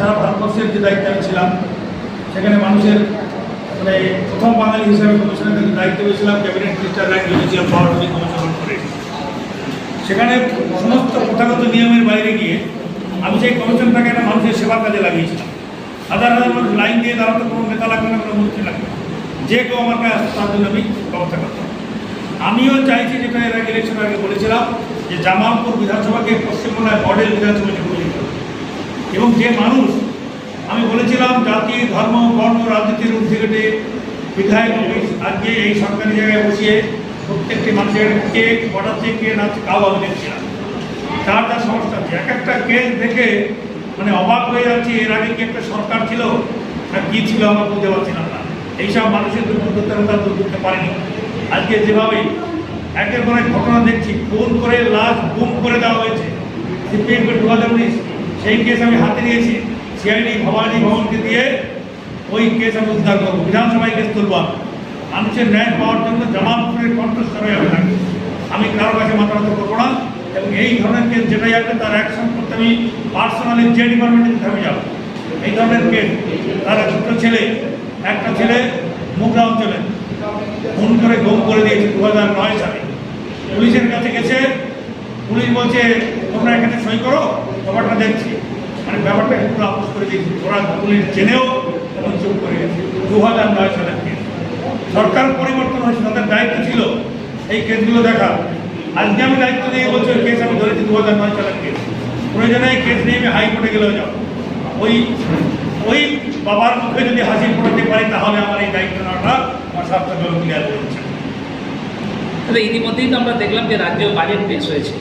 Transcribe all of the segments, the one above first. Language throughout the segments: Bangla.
সারা ভারতবর্ষের যে দায়িত্বে আমি ছিলাম, সেখানে মানুষের মানে প্রথম বাঙালি হিসাবে কমিশনের দায়িত্ব পেয়েছিলাম ক্যাবিনেট মিনিস্টার র্যাঙ্ক জুডিশিয়াল পাওয়ার কমিশন করে। সেখানে সমস্ত প্রথাগত নিয়মের বাইরে গিয়ে আমি সেই কমিশনটাকে একটা মানুষের সেবার কাজে লাগিয়েছিলাম। হাজার হাজার মানুষ লাইন দিয়ে দাঁড়াতে, কোনো নেতা লাগবে না, কোনো মন্ত্রী লাগবে না, যে কেউ আমার কাছে আসতো তার জন্য আমি ব্যবস্থা করতাম। আমিও চাইছি, যেটা এর আগে ইলেকশনের আগে বলেছিলাম, যে জামালপুর বিধানসভাকে পশ্চিমবাংলায় মডেল বিধানসভা পরিণত, এবং যে মানুষ আমি বলেছিলাম জাতি, ধর্ম, বর্ণ, রাজনীতির ঊর্ধ্বে কেটে বিধায়ক অফিস আজকে এই সরকারি জায়গায় বসিয়ে প্রত্যেকটি মানুষের কে পড়াচ্ছে, কে নাচছে, কাউ আমি দেখছিলাম। তার যা সমস্যা আছে, এক একটা কেস দেখে মানে অবাক হয়ে যাচ্ছি। এর আগে কি একটা সরকার ছিল না কী ছিল আমরা বুঝতে পারছিলাম না। এইসব মানুষের দুর্বৃত্ততা দূর করতে পারেনি। আজকে যেভাবে একের পর এক ঘটনা দেখছি, খুন করে লাশ গুম করে দেওয়া হয়েছে, সিপিএম 2019 সেই কেস আমি হাতে নিয়েছি। সিআইডি ভবানী ভবনকে দিয়ে ওই কেস আমি উদ্ধার করবো, বিধানসভায় কেস তুলব। মানুষের ন্যায় পাওয়ার জন্য জামালপুরের কণ্ঠস্বরে আমি থাকি। আমি কারো কাছে মাথা ব্যথা করবো না, এবং এই ধরনের কেস যেটাই আসবে তার অ্যাকশন করতে আমি পার্সোনালি যে ডিপার্টমেন্টে আমি যাবো। এই ধরনের কেস, তারা দুটো ছেলে, একটা ছেলে মুগরা অঞ্চলে খুন করে গুম করে দিয়েছে 2009 সালে। পুলিশের কাছে গেছে, পুলিশ বলছে তোমরা এখানে সই করো, ব্যাপারটা দেখছি। মানে ব্যাপারটা পুরো আপোষ করে দিয়েছি। ওরা পুলিশ জেনেও তখন চুপ করে গেছে। 2009 সালের কেস। সরকার পরিবর্তন হয়েছে, তাদের দায়িত্ব ছিল এই কেসগুলো দেখা। আজকে আমি দায়িত্ব নিয়ে বলছি ওই কেস আমি ধরেছি 2009 সালের কেস। প্রয়োজনে এই কেস নিয়ে আমি হাইকোর্টে গেলেও যাবো। ওই বাবার মুখে যদি হাসি ফোটাতে পারি, তাহলে আমার এই দায়িত্ব নেওয়াটা আমার সার্থক ক্লিয়ার করছে। তবে ইতিমধ্যেই তো আমরা দেখলাম যে রাজ্য বাজেট পেশ হয়েছে।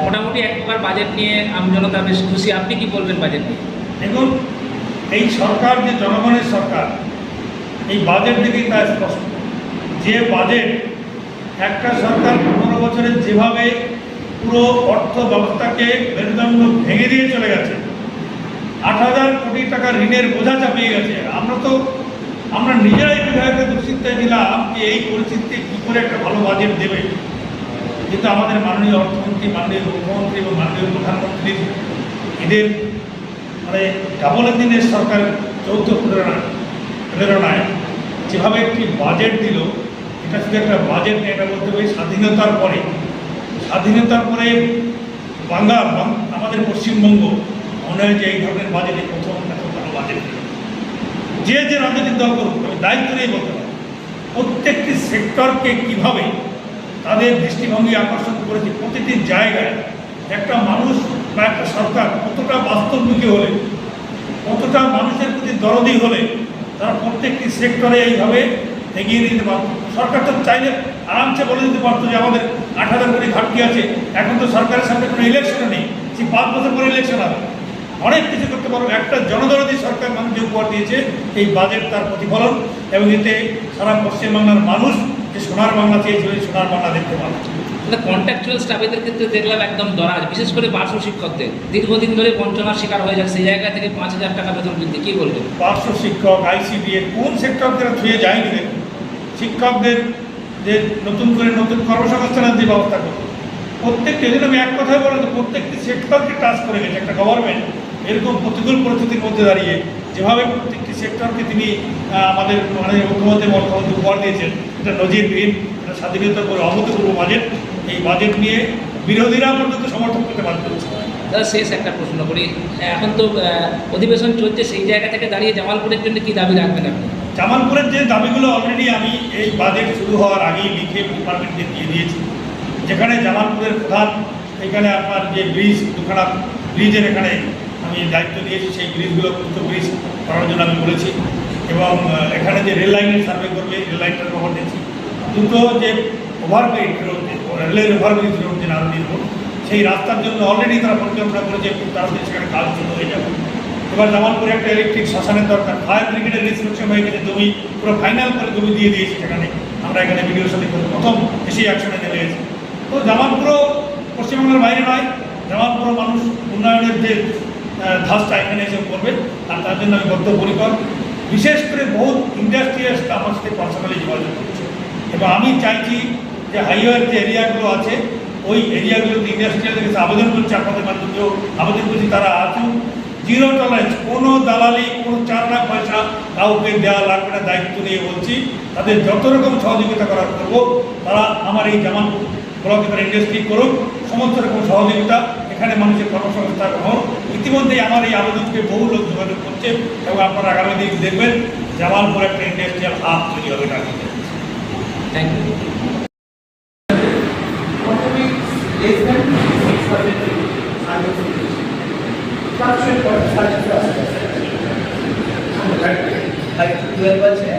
মোটামুটি এক প্রকার বাজেট নিয়ে আমজনতা বেশ খুশি। আপনি কি বলবেন বাজেট নিয়ে? দেখুন, এই সরকার যে জনগণের সরকার, এই বাজেট থেকেই তা স্পষ্ট। যে বাজেট একটা সরকার 15 বছরে যেভাবে পুরো অর্থ ব্যবস্থাকে মেরুদণ্ড ভেঙে দিয়ে চলে গেছে, 8,000 কোটি টাকা ঋণের বোঝা চাপিয়ে গেছে। আমরা নিজেরাই বিধায়কের দুশ্চিন্তায় দিলাম যে এই পরিস্থিতিতে কী করে একটা ভালো বাজেট দেবে। কিন্তু আমাদের মাননীয় অর্থমন্ত্রী, মাননীয় মুখ্যমন্ত্রী এবং মাননীয় প্রধানমন্ত্রীর এদের মানে ডাবল ইঞ্জিনের সরকার যৌথ প্রেরণায় যেভাবে একটি বাজেট দিল, এটা শুধু একটা বাজেট নিয়ে, এটা বলতে হবে স্বাধীনতার পরে আমাদের পশ্চিমবঙ্গ মনে হয় যে এই ধরনের বাজেটে প্রথম এত ভালো বাজেট। যে রাজনৈতিক দল করুক, আমি দায়িত্ব নিয়ে বলতে পারি প্রত্যেকটি সেক্টরকে কীভাবে তাদের দৃষ্টিভঙ্গি আকর্ষণ করেছে। প্রতিটি জায়গায় একটা মানুষ বা একটা সরকার কতটা বাস্তবমুখী হলে, কতটা মানুষের প্রতি দরদি হলে তারা প্রত্যেকটি সেক্টরে এইভাবে এগিয়ে নিতে পারত। সরকার তো চাইলে আরামসে বলে দিতে পারতো যে আমাদের 8,000 কোটি ঘাটতি আছে, এখন তো সরকারের সামনে কোনো ইলেকশনও নেই, সেই 5 বছর পরে ইলেকশন হবে, অনেক কিছু করতে পারবো। একটা জনদরদি সরকার মানুষ যে উপহার দিয়েছে, এই বাজেট তার প্রতিফলন। এবং এতে সারা পশ্চিমবাংলার মানুষ যে সোনার বাংলা চেয়েছিল, সোনার বাংলা দেখতে পাবে। কন্ট্রাকচুয়াল স্টাফেদের ক্ষেত্রে দেখলাম একদম দরাজ, বিশেষ করে পার্শ্ব শিক্ষকদের দীর্ঘদিন ধরে বঞ্চনার শিকার হয়ে যাচ্ছে। সেই জায়গা থেকে 5,000 টাকা বেতন বৃদ্ধি, কী বলবেন? পার্শ্ব শিক্ষক, আইসিডিএ কোন সেক্টরদের ছুঁয়ে যায়নি। দেখুন, শিক্ষকদের যে নতুন কর্মসংস্থানের যে ব্যবস্থা করবে, প্রত্যেকটি, যদি আমি এক কথায় বলে, প্রত্যেকটি সেক্টরকে টাচ করে গেছে একটা গভর্নমেন্ট। এরকম প্রতিকূল পরিস্থিতির মধ্যে দাঁড়িয়ে যেভাবে প্রত্যেকটি সেক্টরকে তিনি আমাদের মাননীয় মুখ্যমন্ত্রী অর্থমন্ত্রী উপহার দিয়েছেন, এটা নজিরবিহীন, এটা স্বাধীনতার পরে অভূতপূর্ব বাজেট। এই বাজেট নিয়ে বিরোধীরা পর্যন্ত সমর্থন করতে বাধ্য হচ্ছে। দাদা, শেষ একটা প্রশ্ন করি। এখন তো অধিবেশন চলছে, সেই জায়গা থেকে দাঁড়িয়ে জামালপুরের জন্য কী দাবি রাখবেন আপনি? জামালপুরের যে দাবিগুলো অলরেডি আমি এই বাজেট শুরু হওয়ার আগেই লিখে ডিপার্টমেন্টকে দিয়ে দিয়েছি। যেখানে জামালপুরের প্রধান, এখানে আপনার যে ব্রিজ, দুখানা ব্রিজের এখানে আমি দায়িত্ব দিয়েছি, সেই ব্রিজগুলো উচ্চ ব্রিজ করার জন্য আমি বলেছি। এবং এখানে যে রেল লাইনের সার্ভে করবে, রেল লাইনটার খবর দিয়েছি। দুটো যে ওভারব্রিজ রেলের ওভারব্রিজ রোড যে নারায়ণী রোড, সেই রাস্তার জন্য অলরেডি তারা পরিকল্পনা করেছে খুব তাড়াতাড়ি সেখানে কাজ শুরু হয়ে যাবে। এবার জামালপুরে একটা ইলেকট্রিক শ্মশানের দরকার, ফায়ার ব্রিগেডের ইন্সপেকশন হয়ে গেছে, জমি পুরো ফাইনাল করে জমি দিয়ে দিয়েছে সেখানে। আমরা এখানে ভিডিওর সাথে প্রথম এসেই অ্যাকশনে নেমে গেছি। তো জামালপুরও পশ্চিমবঙ্গের বাইরে নয়, জামালপুরও মানুষ উন্নয়নের যে ধাঁচটা এখানে এসে করবে, আর তার জন্য আমি বদ্ধপরিকর। বিশেষ করে বহু ইন্ডাস্ট্রিয়ালসটা আমার সাথে পার্সোনালি যোগাযোগ করছে, এবং আমি চাইছি যে হাইওয়ের যে এরিয়াগুলো আছে ওই এরিয়াগুলোতে ইন্ডাস্ট্রিয়ালদের কাছে আবেদন করছি, আপনাদের মাধ্যমেও আবেদন করছি, তারা আসুন। জিরো টলারেন্স, কোনো দালালি, কোনো চারনা পয়সা কাউকে দেওয়া লাগবে না, দায়িত্ব নিয়ে বলছি। তাদের যত রকম সহযোগিতা করার করবো, তারা আমার এই জামালপুর ব্লকে তারা ইন্ডাস্ট্রি করুক, সমস্ত রকম সহযোগিতা, এখানে মানুষের কর্মসংস্থান হোক। ইতিমধ্যেই আমার এই আবেদনকে বহু লোক যোগাযোগ করছে, এবং আপনারা আগামী দিন দেখবেন জামালপুর একটা ইন্ডাস্ট্রিয়াল হাব তৈরি হবে টাঙ্গিতে। Thank you. Like 12 আছে